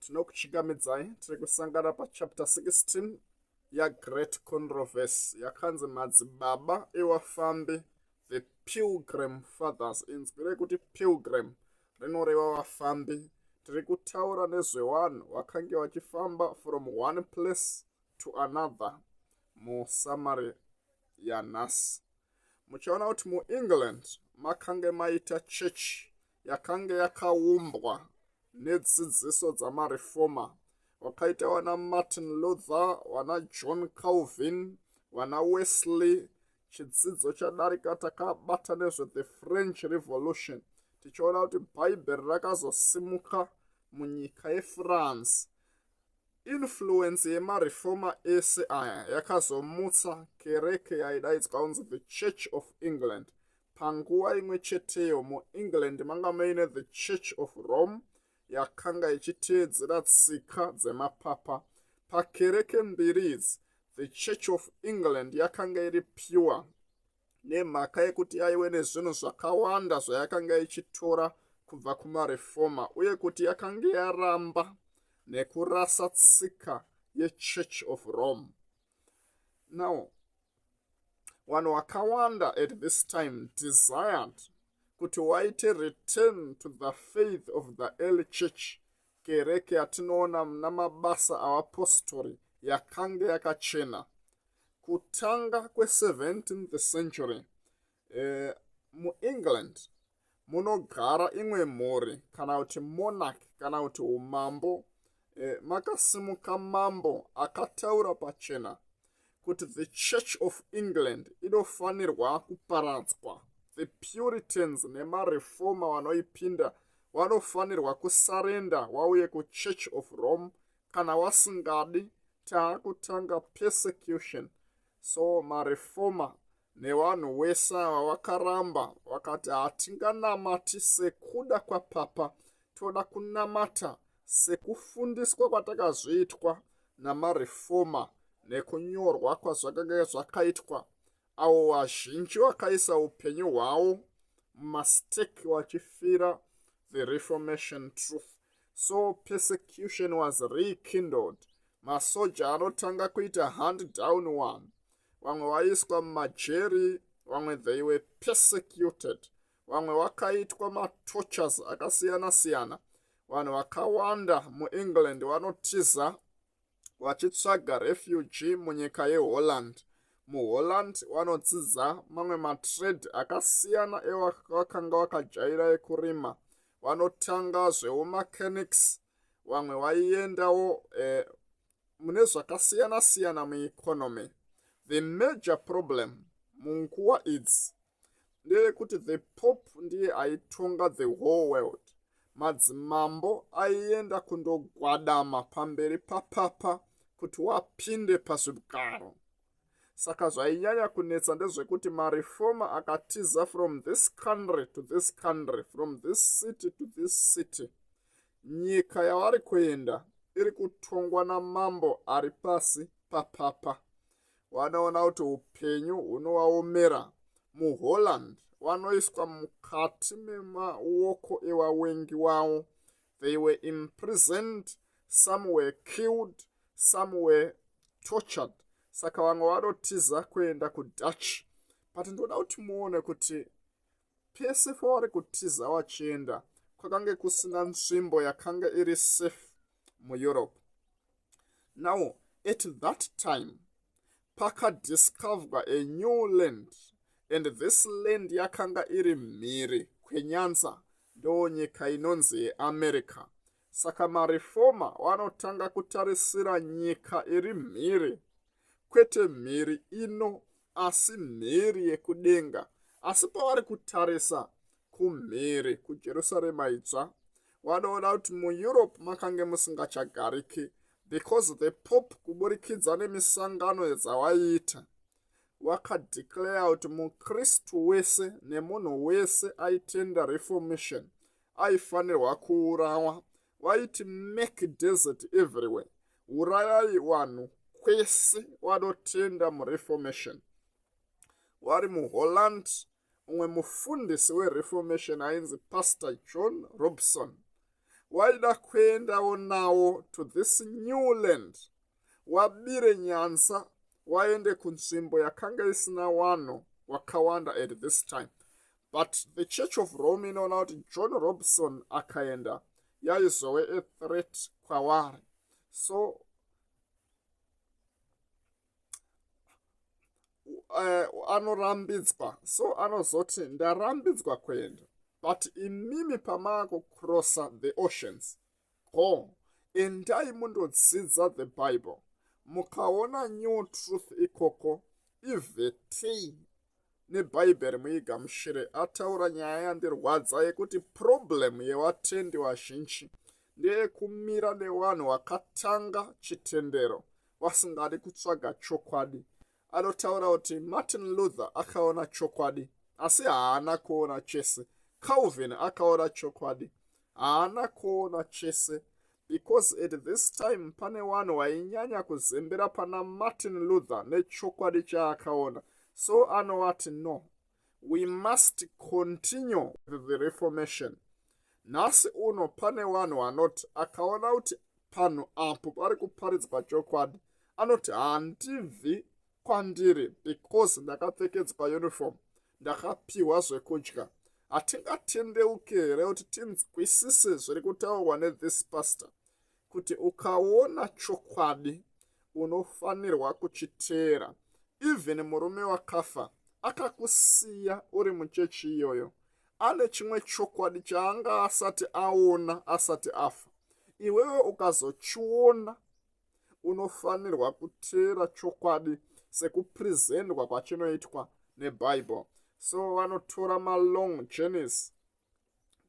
Tinokuchigamidzai tiri kusangana pachapter 16 yaGreat Controversy yakanzi Madzibaba Evafambi, the Pilgrim Fathers. Inzwi rekuti Pilgrim rinoreva vafambi. Tiri kutaura nezvevanhu vakange vachifamba from one place to another muSamaria yanhasi. Muchaona kuti muEngland makange maita church yakange yakaumbwa nedzidziso dzamareformer. Wakaita wana Martin Luther, wana John Calvin, wana Wesley. Chidzidzo chadarika takabata nezve the French Revolution. Tichiona kuti bhaibheri rakazosimuka munyika yeFrance. Influence yemareformer ese aya yakazomutsa kereke yaidaidzwa kunzi the Church of England. Panguva imwe cheteyo muEngland manga muine the Church of Rome yakanga ichiteedzera tsika dzemapapa. Pakereke mbiri idzi the Church of England yakanga iri pure nemhaka yekuti yaive nezvinhu zvakawanda zvayakanga ichitora kubva kumareformer, uye kuti yakanga yaramba nekurasa tsika yeChurch of Rome. Now, vanhu vakawanda at this time desired kuti waite return to the faith of the early church, kereke yatinoona muna mabasa avapostori yakanga yakachena. Kutanga kwe17th century muEngland munogara imwe mhuri kana kuti monarch kana kuti umambo. Makasimuka mambo akataura pachena kuti the Church of England inofanirwa kuparadzwa. The Puritans nemareformer vanoipinda vanofanirwa kusarenda wauye kuChurch of Rome. Kana wasingadi taakutanga persecution. So mareformer nevanhu wese ava vakaramba vakati hatinganamati sekuda kwapapa, toda kunamata sekufundiswa kwatakazviitwa namareformer nekunyorwa kwazvakanga zvakaitwa. Avo vazhinji vakaisa upenyu hwavo mumastake vachifira the Reformation truth. So persecution was rekindled. Masoja anotanga kuita hand down one. Vamwe vaiswa mumajeri, vamwe they were persecuted. Vamwe vakaitwa matortures akasiyana siyana. Vanhu vakawanda muEngland vanotiza vachitsvaga refugee munyika yeHolland. MuHolland vanodzidza mamwe matrade akasiyana evakanga vakajaira ekurima. Vanotanga zveumachanics. Vamwe vaiendawo mune zvakasiyana siyana mueconomy. The major problem munguva idzi ndeyekuti the Pope ndiye aitonga the whole world. Madzimambo aienda kundogwadama pamberi papapa kuti wapinde pazvigaro. Saka zvainyanya kunetsa ndezvekuti mareformer akatiza from this country to this country, from this city to this city. Nyika yavari kuenda iri kutongwa namambo ari pasi papapa. Wanaona kuti upenyu hunovaomera. MuHolland vanoiswa mukati memaoko evavengi vavo. They were imprisoned, some were killed, some were tortured. Saka vamwe vanotiza kuenda kuDutch. But ndoda kuti muone kuti pese pavari kutiza vachienda kwakange kusina nzvimbo yakanga iri safe muEurope. Now, at that time, pakadiscoverwa a new land, and this land yakanga iri mhiri kwenyanza, ndo nyika inonzi yeAmerica. Saka mareformer vanotanga kutarisira nyika iri mhiri, kwete mhiri ino asi mhiri yekudenga. Asi pavari kutarisa kumhiri kuJerusarema itsva, vanoona kuti muEurope makange musingachagariki, because the Pope kuburikidza nemisangano dzavaiita vakadeclare kuti mukristu wese nemunhu wese aitenda reformation aifanirwa kuurawa. Vaiti make desert everywhere. Urayai vanhu kwese vanotenda mureformation. Vari muHolland, umwe mufundisi wereformation ainzi Pastor John Robson waida kuendawo nawo to this new land, wabire nyanza waende kunzvimbo yakanga isina vanhu wakawanda at this time. But the Church of Rome inoona kuti John Robson akaenda yaizove a threat kwavari. So anorambidzwa, so anozoti ndarambidzwa kuenda, but imimi pamava kucrossa the oceans, go endai mundodzidza the Bible, mukaona new truth ikoko ivhetei nebhaibheri muigamuchire. Ataura nyaya yandirwadza yekuti problem yevatendi vazhinji ndeyekumira nevanhu vakatanga chitendero vasingadi kutsvaga chokwadi. Anotaura kuti Martin Luther akaona chokwadi asi haana kuona chese. Calvin akaona chokwadi haana kuona chese, because at this time pane vanhu vainyanya kuzembera pana Martin Luther nechokwadi chaakaona. So anovati no, we must continue with the Reformation. Nhasi uno pane vanhu vanoti akaona kuti panhu apo pari kuparidzwa chokwadi anoti handibvi kwandiri because ndakapfekedzwa uniform, ndakapiwa zvekudya. Hatingatendeuke here kuti tinzwisise zviri kutaurwa nethis pastor, kuti ukaona chokwadi unofanirwa kuchiteera. Even murume wakafa akakusiya uri muchechi iyoyo, ane chimwe chokwadi chaanga asati aona asati afa. Iwewe ukazochiona unofanirwa kuteera chokwadi sekupresentwa kwachinoitwa neBible. So vanotora malong journeys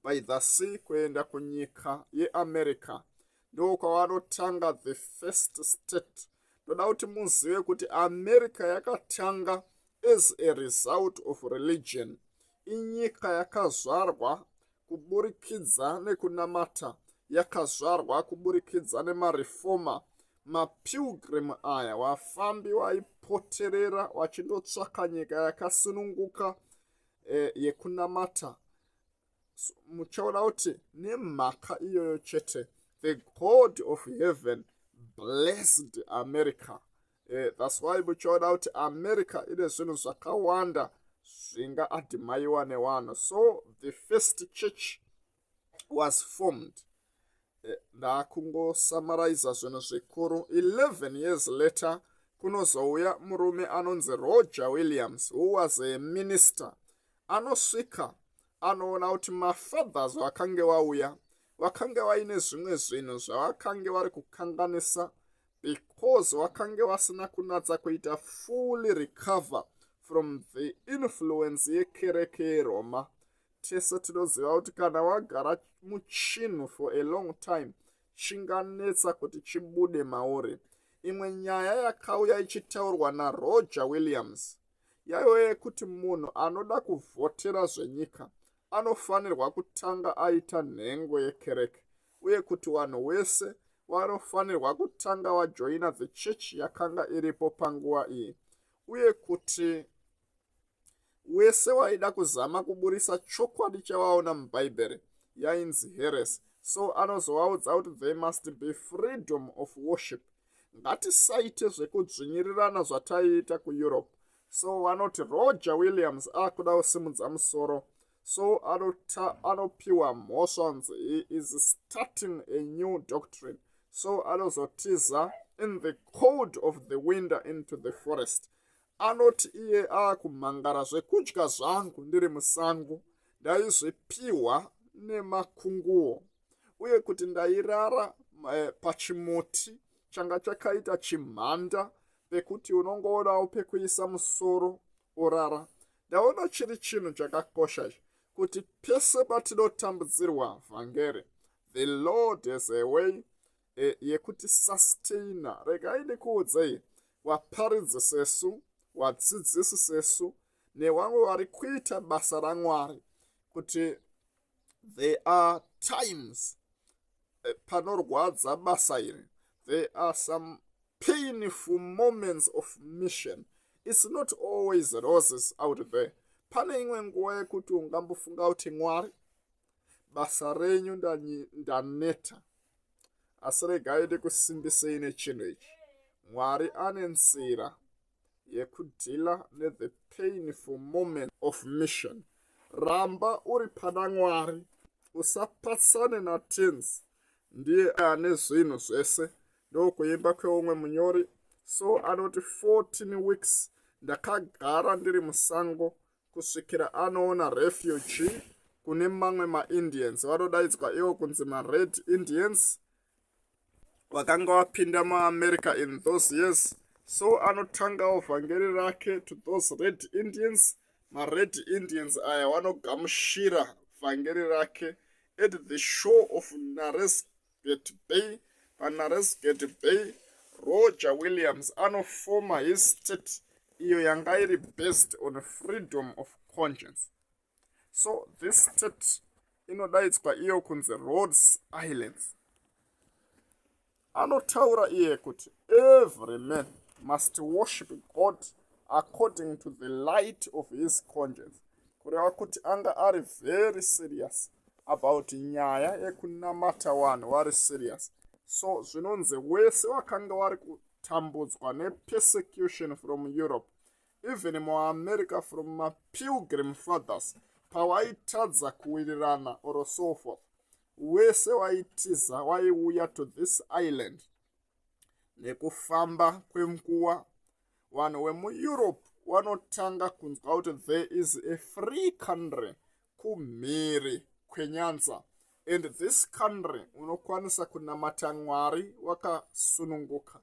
by the sea kuenda kunyika yeAmerica, ndo kwavanotanga the first state. Ndoda kuti muzive kuti America yakatanga as a result of religion. Inyika yakazvarwa kuburikidza nekunamata, yakazvarwa kuburikidza nemarefoma. MaPilgrim aya vafambi vaipoterera vachindotsvaka nyika yakasununguka yekunamata. Muchaona kuti nemhaka iyoyo chete the God of heaven blessed America. That's why muchaona kuti America ine zvinhu zvakawanda zvingaadhimaiwa nevanhu. So the first church was formed. Ndakungosummariza zvinhu zvikuru. 11 years later kunozouya murume anonzi Roger Williams, who was a minister. Anosvika anoona kuti mafathers vakange vauya vakange vaine zvimwe zvinhu zvavakange vari kukanganisa, because vakange vasina kunatsa kuita fully recover from the influence yekereke yeRoma. Tese tinoziva kuti kana wagara muchinhu for a long time chinganetsa kuti chibude mauri. Imwe nyaya yakauya ichitaurwa naRoger Williams yaive yekuti munhu anoda kuvhotera zvenyika anofanirwa kutanga aita nhengo yekereke, uye kuti vanhu vese vanofanirwa kutanga vajoina the church yakanga iripo panguva iyi, uye kuti wese waida kuzama kuburisa chokwadi chavaona mubhaibheri yainzi heresy. So anozovaudza kuti there must be freedom of worship. Ngatisaite zvekudzvinyirirana zvataiita kuEurope. So vanoti Roger Williams akuda kusimudza musoro, so anopiwa mhosva nzi he is starting a new doctrine. So anozotiza in the cold of the winter into the forest. Anoti iye kumhangara zvekudya zvangu ndiri musango ndaizvipiwa nemakunguo, uye kuti ndairara pachimuti changa chakaita chimhanda pekuti unongoonawo pekuisa musoro orara. Ndaona chiri chinhu chakakosha kuti pese patinotambudzirwa vhangeri, the Lord has a way yekuti sustaina. Regai ndikuudzei, vaparidzi sesu, vadzidzisi sesu nevamwe vari kuita basa raMwari, kuti there are times panorwadza basa iri. There are some painful moments of mission. It's not always roses out there. Pane imwe nguva yekuti ungambofunga kuti Mwari, basa renyu ndaneta, asi regai ndikusimbisei nechinhu ichi. Mwari ane nzira yekudhila nethe painful moment of mission. Ramba uri pana Mwari, usapatsane natenzi, ndiye ane zvinhu zvese. Ndokuimba kweumwe munyori. So anoti 14 weeks ndakagara ndiri musango kusvikira anoona refugee kune mamwe maIndians vanodaidzwa ivo kunzi maRed Indians vakanga vapinda muAmerica in those years. So anotangawo vhangeri rake to those Red Indians. MaRed Indians aya vanogamuchira vhangeri rake at the shore of Naresgate Bay. PaNaresgate Bay, Roger Williams anofoma his state iyo yanga iri based on freedom of conscience. So this state inodaidzwa iyo kunzi Rhodes Islands. Anotaura iye kuti every man must worship God according to the light of his conscience. Kureva kuti anga ari very serious about nyaya yekunamata vanhu vari serious. So zvinonzi wese wakanga vari kutambudzwa nepersecution from Europe, even muAmerica from Pilgrim Fathers, pavaitadza kuwirirana or so forth, wese waitiza waiuya to this island nekufamba kwenguva. Vanhu vemuEurope vanotanga kunzwa kuti there is a free country kumhiri kwenyanza, and this country unokwanisa kunamata Mwari wakasununguka.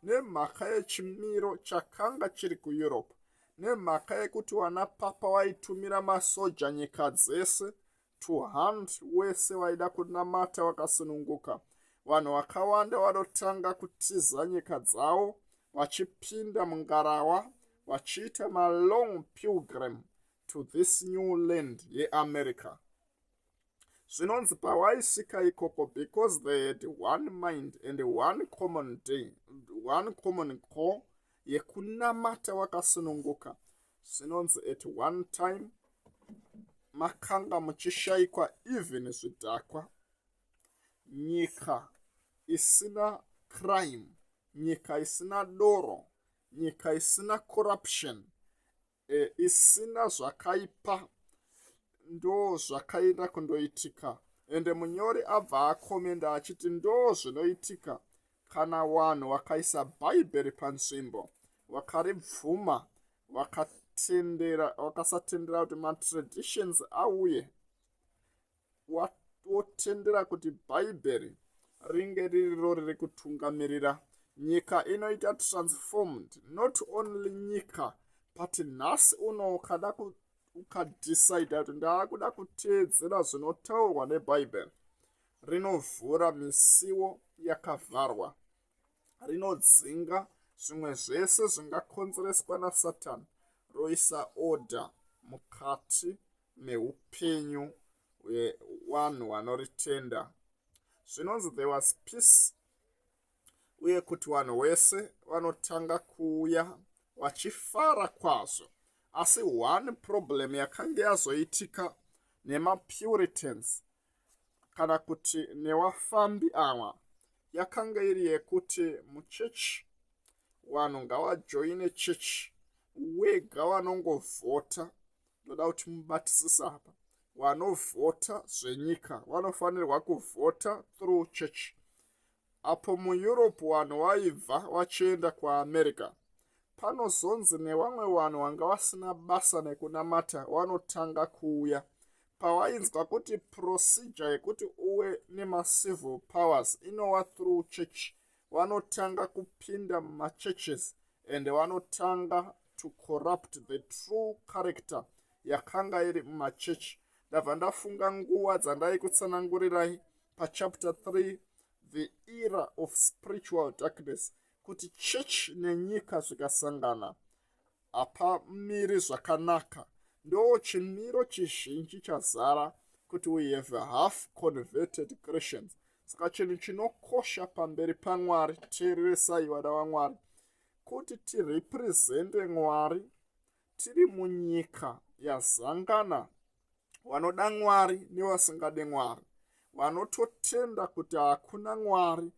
Nemhaka yechimiro chakanga chiri kuEurope, nemhaka yekuti vana papa vaitumira masoja nyika dzese to hunt wese vaida kunamata wakasununguka. Vanhu vakawanda vanotanga kutiza nyika dzavo vachipinda mungarawa vachiita malong pilgrim to this new land yeAmerica. Zvinonzi pavaisvika ikoko, because they had one mind and one common goal yekunamata wakasununguka. Zvinonzi at one time makanga muchishayikwa even zvidhakwa, nyika isina crime, nyika isina doro, nyika isina corruption, isina zvakaipa, ndo zvakaenda kundoitika. Ende munyori abva akomenda achiti ndo zvinoitika kana vanhu vakaisa bhaibheri panzvimbo, vakaribvuma, vakasatendera kuti matraditions auye, wotendera kuti bhaibheri ringe ririro riri kutungamirira, nyika inoita transformed. Not only nyika, but nhasi uno ukadecide kuti ndaakuda kuteedzera zvinotaurwa nebhaibheri, rinovhura misiwo yakavharwa, rinodzinga zvimwe zvese zvingakonzereswa naSatani, roisa order mukati meupenyu hwevanhu vanoritenda. Zvinonzi there was peace, uye kuti vanhu vese vanotanga kuuya vachifara kwazvo. Asi one problem yakanga yazoitika nemaPuritans kana kuti nevafambi ava yakanga iri yekuti muchechi vanhu ngavajoine chechi wega vanongovhota. Ndoda kuti mubatisisa apa, vanovhota zvenyika vanofanirwa kuvhota through church. Apo muEurope vanhu vaibva vachienda kuAmerica, panozonzi nevamwe vanhu vanga vasina basa nekunamata vanotanga kuuya. Pavainzwa kuti procedure yekuti uwe nemacivil powers inova through church, vanotanga kupinda mumachurches and vanotanga to corrupt the true character yakanga iri mumachechi. Ndabva ndafunga nguva dzandaikutsanangurirai pachapter 3, the era of spiritual darkness, kuti church nenyika zvikasangana hapamiri zvakanaka. Ndo chimiro chizhinji chazara kuti we have half converted Christians. Saka chinhu chinokosha pamberi paMwari, teereresai vana vaMwari, kuti tirepresente Mwari tiri munyika yazangana vanoda Mwari nevasingade Mwari, vanototenda kuti hakuna Mwari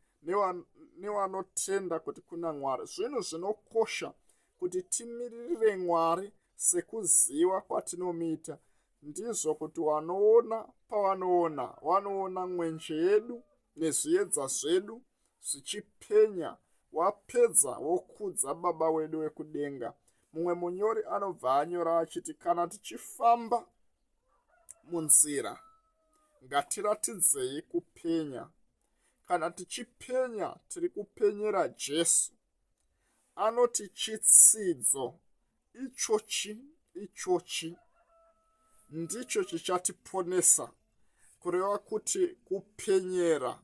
nevanotenda kuti kuna Mwari. Zvinhu zvinokosha kuti timiririre Mwari sekuziva kwatinomuita. Ndizvo kuti wanoona pavanoona, wanoona mwenje yedu nezviedza zvedu zvichipenya, wapedza wokudza Baba wedu wekudenga. Mumwe munyori anobva anyora achiti, kana tichifamba munzira ngatiratidzei kupenya. Kana tichipenya tiri kupenyera Jesu. Anoti chitsidzo ichochi ndicho chichatiponesa, kureva kuti kupenyera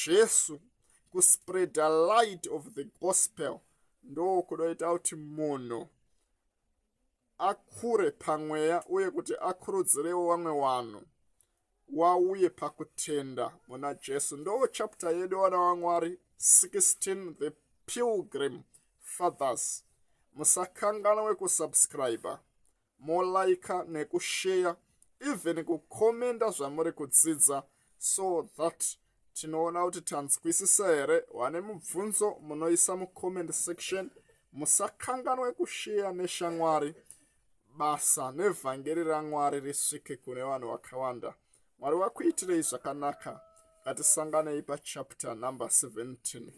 Jesu, kuspread the light of the gospel, ndo kunoita kuti munhu akure pamweya uye kuti akurudzirewo vamwe vanhu wauye pakutenda muna Jesu. Ndo chapter yedu vana vaMwari 16, the Pilgrim Fathers. Musakanganwe kusubscribe, molaika nekushare, even kukomenda zvamuri kudzidza, so that tinoona kuti tanzwisisa here. Vane mubvunzo munoisa mucomment section. Musakanganwe kushare neshamwari, basa nevhangeri raMwari risvike kune vanhu vakawanda. Mwari vakuitirei zvakanaka. Ngatisanganei pachapter number 17.